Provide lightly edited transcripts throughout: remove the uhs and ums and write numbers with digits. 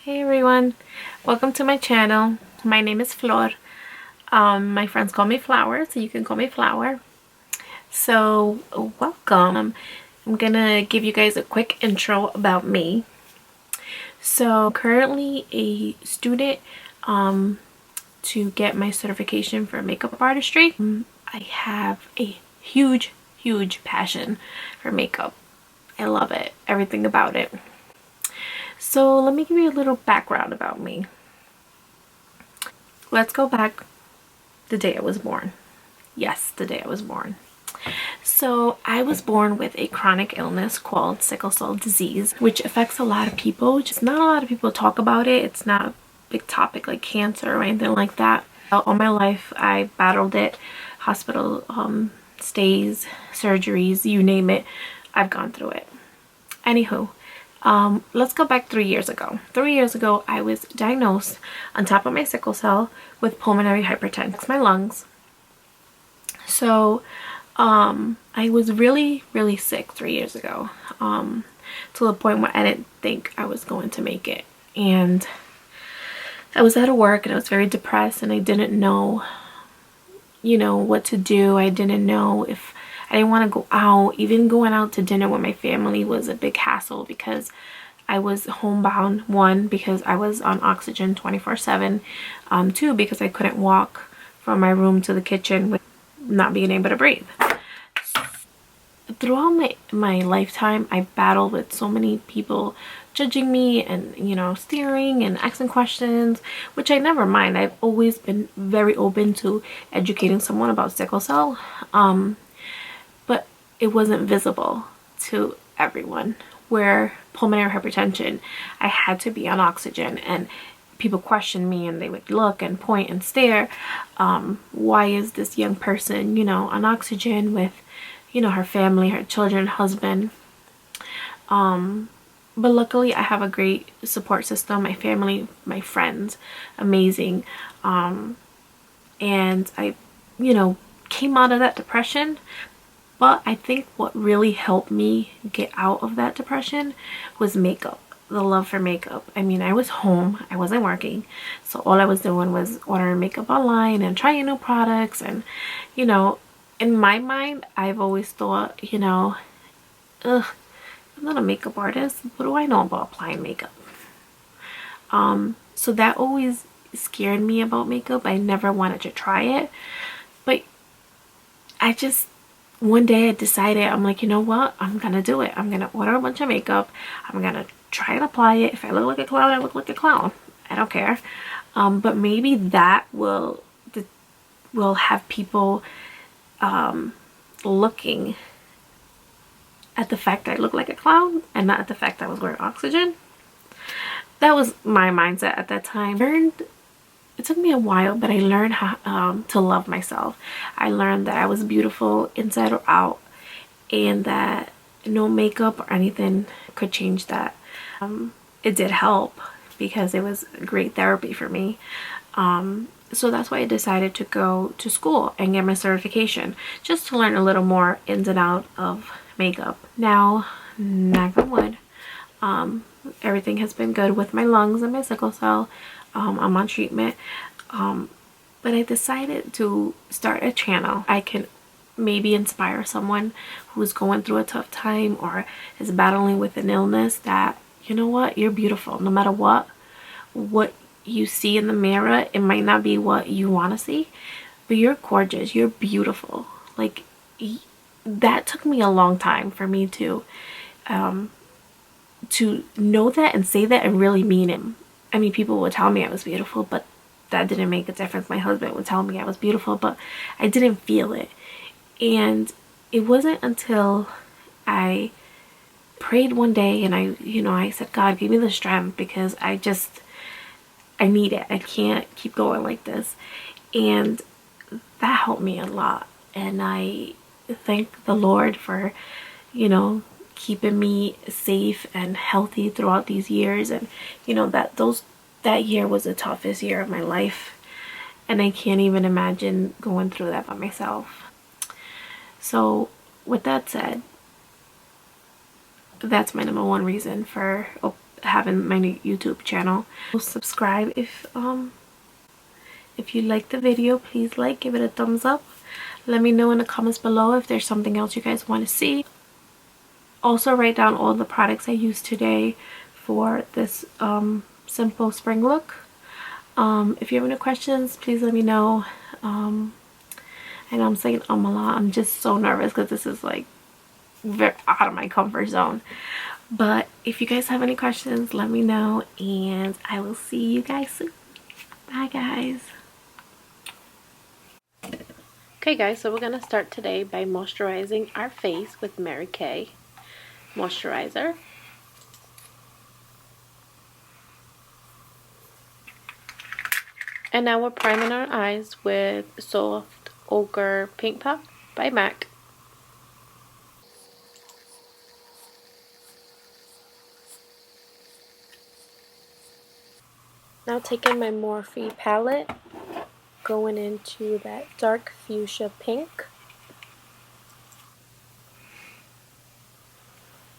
Hey everyone, welcome to my channel. My name is Flor. My friends call me Flower, so you can call me Flower. So welcome. I'm gonna give you guys a quick intro about me. So I'm currently a student to get my certification for makeup artistry. I have a huge passion for makeup. I love it, everything about it. So let me give you a little background about me. Let's go back the day I was born. Yes, the day I was born. So I was born with a chronic illness called sickle cell disease, which affects a lot of people. Just not a lot of people talk about it. It's not a big topic like cancer or anything like that. All my life I battled it. Hospital stays, surgeries, you name it. I've gone through it. Anywho, let's go back 3 years ago. 3 years ago, I was diagnosed on top of my sickle cell with pulmonary hypertension. My lungs. So I was really sick 3 years ago, to the point where I didn't think I was going to make it. And I was out of work and I was very depressed and I didn't know, what to do. I didn't know if I didn't want to go out. Even going out to dinner with my family was a big hassle because I was homebound. One, because I was on oxygen 24/7. Two, because I couldn't walk from my room to the kitchen with not being able to breathe. Throughout my lifetime, I battled with so many people judging me and, staring and asking questions, which I never mind. I've always been very open to educating someone about sickle cell, but it wasn't visible to everyone. Where pulmonary hypertension, I had to be on oxygen, and people questioned me and they would look and point and stare. Why is this young person, on oxygen with, her family, her children, husband? But luckily I have a great support system. My family, my friends, amazing. And I, came out of that depression. But I think what really helped me get out of that depression was makeup. The love for makeup. I mean, I was home, I wasn't working, so all I was doing was ordering makeup online and trying new products. And in my mind, I've always thought, ugh, I'm not a makeup artist. What do I know about applying makeup? So that always scared me about makeup. I never wanted to try it. But I just, one day I decided, I'm like, you know what? I'm gonna do it. I'm gonna order a bunch of makeup. I'm gonna try and apply it. If I look like a clown, I look like a clown. I don't care. But maybe that will have people looking at the fact that I look like a clown and not at the fact that I was wearing oxygen. That was my mindset at that time. It took me a while, but I learned how to love myself. I learned that I was beautiful inside or out, and that no makeup or anything could change that. It did help because it was great therapy for me. So that's why I decided to go to school and get my certification, just to learn a little more ins and out of makeup. Now, knock on wood, everything has been good with my lungs and my sickle cell. I'm on treatment. But I decided to start a channel. I can maybe inspire someone who's going through a tough time or is battling with an illness, that, you know what, you're beautiful. No matter what you see in the mirror, it might not be what you want to see, but you're gorgeous. You're beautiful. Like, that took me a long time for me to know that and say that and really mean it. I mean, people would tell me I was beautiful, but that didn't make a difference. My husband would tell me I was beautiful, but I didn't feel it. And it wasn't until I prayed one day and I said, God, give me the strength, because I need it. I can't keep going like this. And that helped me a lot. And I thank the Lord for, keeping me safe and healthy throughout these years. And that year was the toughest year of my life, and I can't even imagine going through that by myself. So with that said, that's my number one reason for having my new YouTube channel. Subscribe if you like the video. Please give it a thumbs up. Let me know in the comments below if there's something else you guys want to see. Also write down all the products I used today for this simple spring look. If you have any questions, please let me know. I know I'm saying a lot. I'm just so nervous because this is like very out of my comfort zone. But if you guys have any questions, let me know, and I will see you guys soon. Bye guys. Okay guys, so we're gonna start today by moisturizing our face with Mary Kay moisturizer. And now we're priming our eyes with Soft Ochre Paint Pot by MAC. Now taking my Morphe palette, going into that dark fuchsia pink.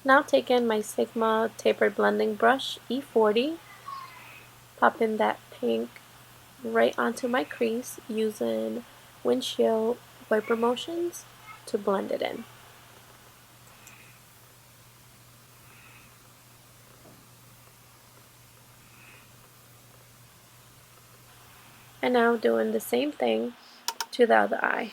Now taking my Sigma tapered blending brush E40, popping that pink right onto my crease using windshield wiper motions to blend it in. And now doing the same thing to the other eye.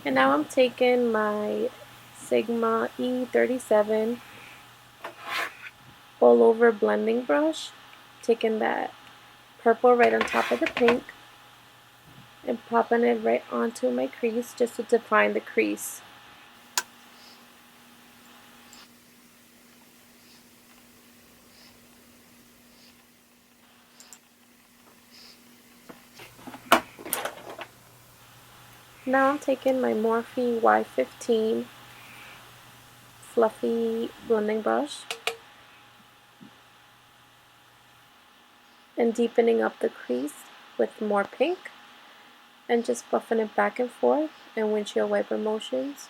And now I'm taking my Sigma E37 all over blending brush, taking that purple right on top of the pink and popping it right onto my crease just to define the crease. Now I'm taking my Morphe Y15 fluffy blending brush and deepening up the crease with more pink and just buffing it back and forth in windshield wiper motions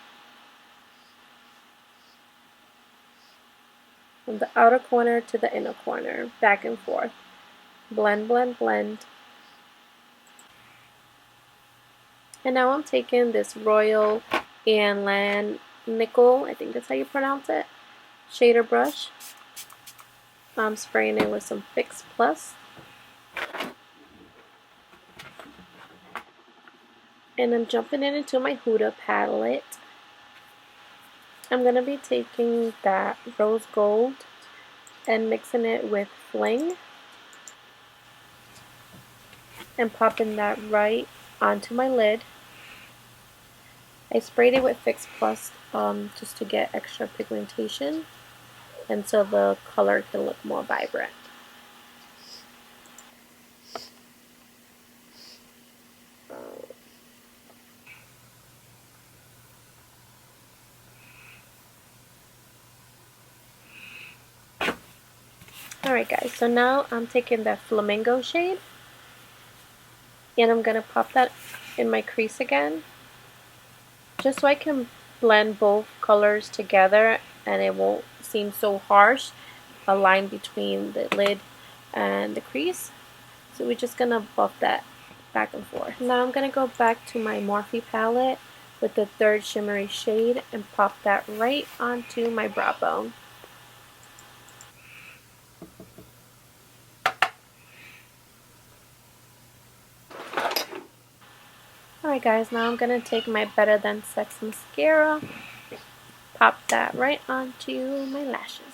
from the outer corner to the inner corner, back and forth. Blend, blend, blend. And now I'm taking this Royal Anlan Nickel, I think that's how you pronounce it, shader brush. I'm spraying it with some Fix Plus. And I'm jumping it into my Huda palette. I'm going to be taking that rose gold and mixing it with Fling and popping that right onto my lid. I sprayed it with Fix Plus just to get extra pigmentation and so the color can look more vibrant. Alright guys, so now I'm taking that Flamingo shade and I'm going to pop that in my crease again just so I can blend both colors together and it won't seem so harsh, a line between the lid and the crease. So we're just going to buff that back and forth. Now I'm going to go back to my Morphe palette with the third shimmery shade and pop that right onto my brow bone. Alright guys, now I'm going to take my Better Than Sex mascara, pop that right onto my lashes.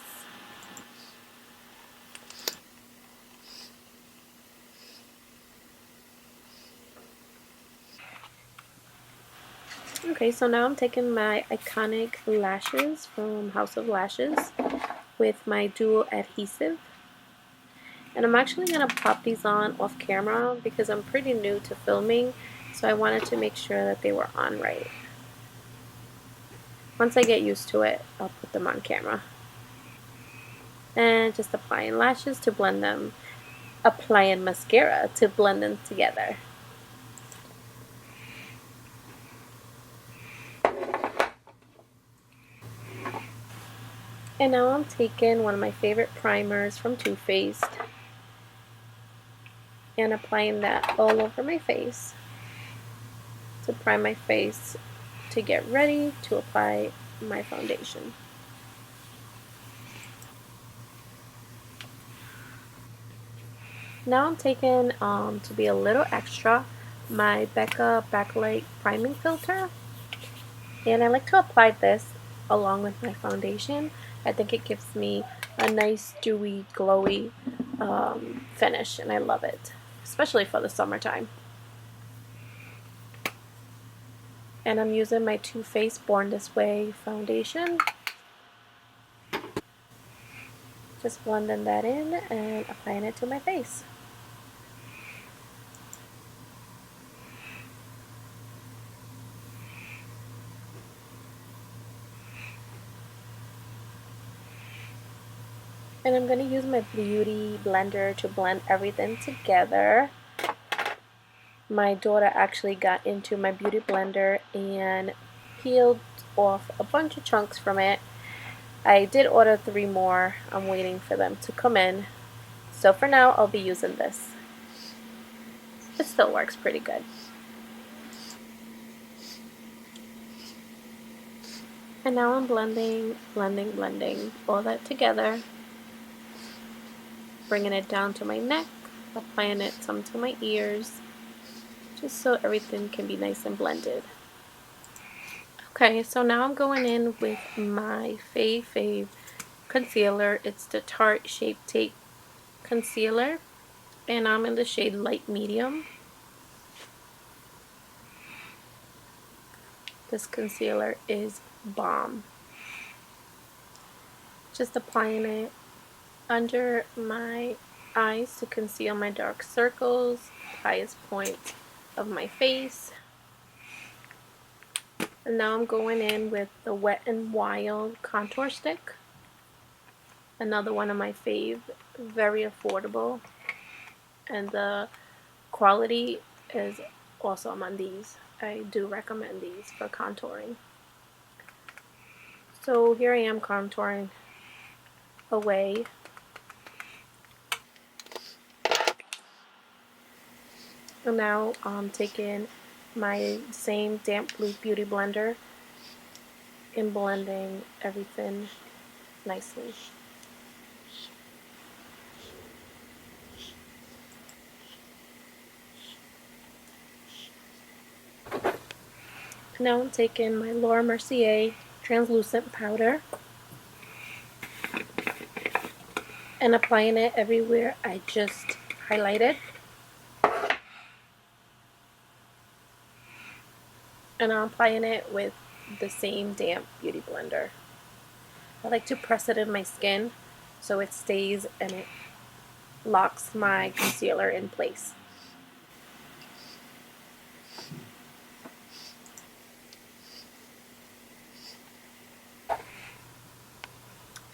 Okay, so now I'm taking my iconic lashes from House of Lashes with my dual adhesive. And I'm actually going to pop these on off camera because I'm pretty new to filming, so I wanted to make sure that they were on right. Once I get used to it, I'll put them on camera. And just applying lashes to blend them. applying mascara to blend them together. And now I'm taking one of my favorite primers from Too Faced and applying that all over my face to prime my face to get ready to apply my foundation. Now I'm taking, to be a little extra, my Becca Backlight Priming Filter. And I like to apply this along with my foundation. I think it gives me a nice dewy, glowy finish, and I love it, especially for the summertime. And I'm using my Too Faced Born This Way foundation. Just blending that in and applying it to my face. And I'm going to use my beauty blender to blend everything together. My daughter actually got into my beauty blender and peeled off a bunch of chunks from it. I did order 3 more. I'm waiting for them to come in. So for now, I'll be using this. It still works pretty good. And now I'm blending all that together. Bringing it down to my neck, applying it some to my ears, just so everything can be nice and blended. Okay, so now I'm going in with my fave concealer. It's the Tarte Shape Tape Concealer, and I'm in the shade Light Medium. This concealer is bomb. Just applying it under my eyes to conceal my dark circles, highest point of my face. And now I'm going in with the Wet n Wild contour stick. Another one of my fave, very affordable, and the quality is awesome on these. I do recommend these for contouring. So here I am contouring away. And now I'm taking my same damp blue beauty blender and blending everything nicely. Now I'm taking my Laura Mercier translucent powder and applying it everywhere I just highlighted. And I'm applying it with the same damp beauty blender. I like to press it in my skin so it stays and it locks my concealer in place.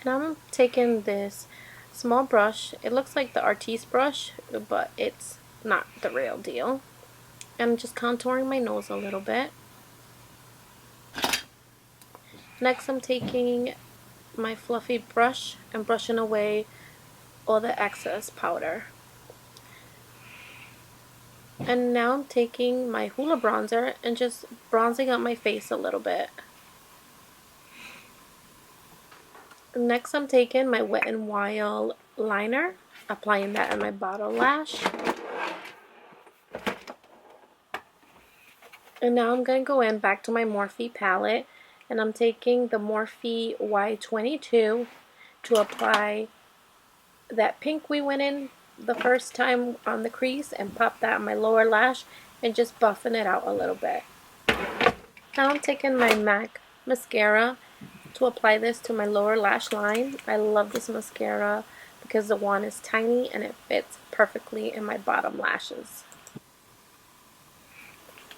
Now I'm taking this small brush. It looks like the Artis brush, but it's not the real deal. I'm just contouring my nose a little bit. Next I'm taking my fluffy brush and brushing away all the excess powder. And now I'm taking my Hoola bronzer and just bronzing up my face a little bit. Next I'm taking my Wet n Wild liner, applying that on my bottom lash. And now I'm going to go in back to my Morphe palette, and I'm taking the Morphe Y22 to apply that pink we went in the first time on the crease and pop that on my lower lash and just buffing it out a little bit. Now I'm taking my MAC mascara to apply this to my lower lash line. I love this mascara because the wand is tiny and it fits perfectly in my bottom lashes.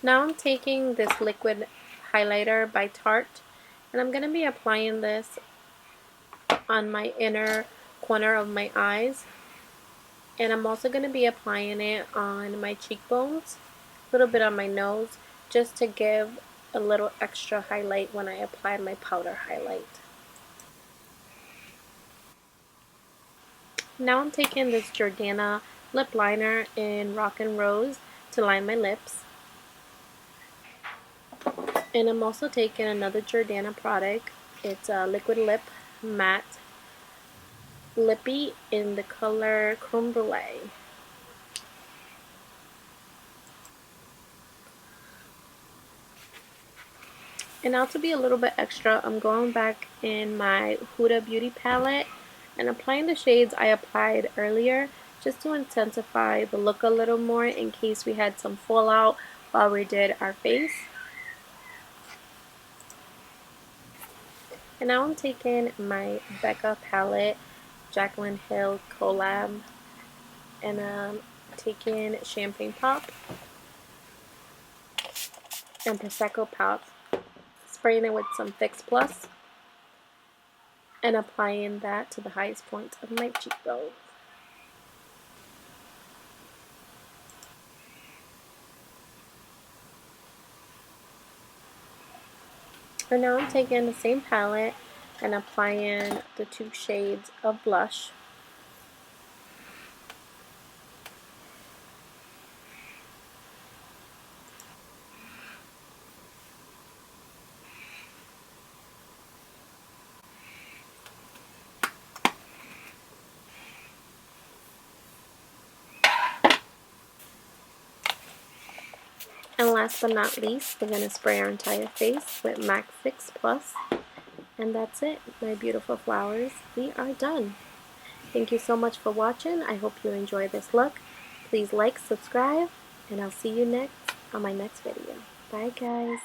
Now I'm taking this liquid highlighter by Tarte and I'm going to be applying this on my inner corner of my eyes. And I'm also going to be applying it on my cheekbones, a little bit on my nose, just to give a little extra highlight when I apply my powder highlight. Now I'm taking this Jordana lip liner in Rock and Rose to line my lips. And I'm also taking another Jordana product. It's a liquid lip matte lippy in the color Creme Brulee. And now to be a little bit extra, I'm going back in my Huda Beauty palette and applying the shades I applied earlier just to intensify the look a little more in case we had some fallout while we did our face. And now I'm taking my Becca palette, Jaclyn Hill collab, and I'm taking Champagne Pop and Prosecco Pop, spraying it with some Fix Plus, and applying that to the highest point of my cheekbone. And now I'm taking the same palette and applying the 2 shades of blush. And last but not least, we're going to spray our entire face with MAC Fix Plus. And that's it, my beautiful flowers. We are done. Thank you so much for watching. I hope you enjoy this look. Please like, subscribe, and I'll see you next on my next video. Bye guys.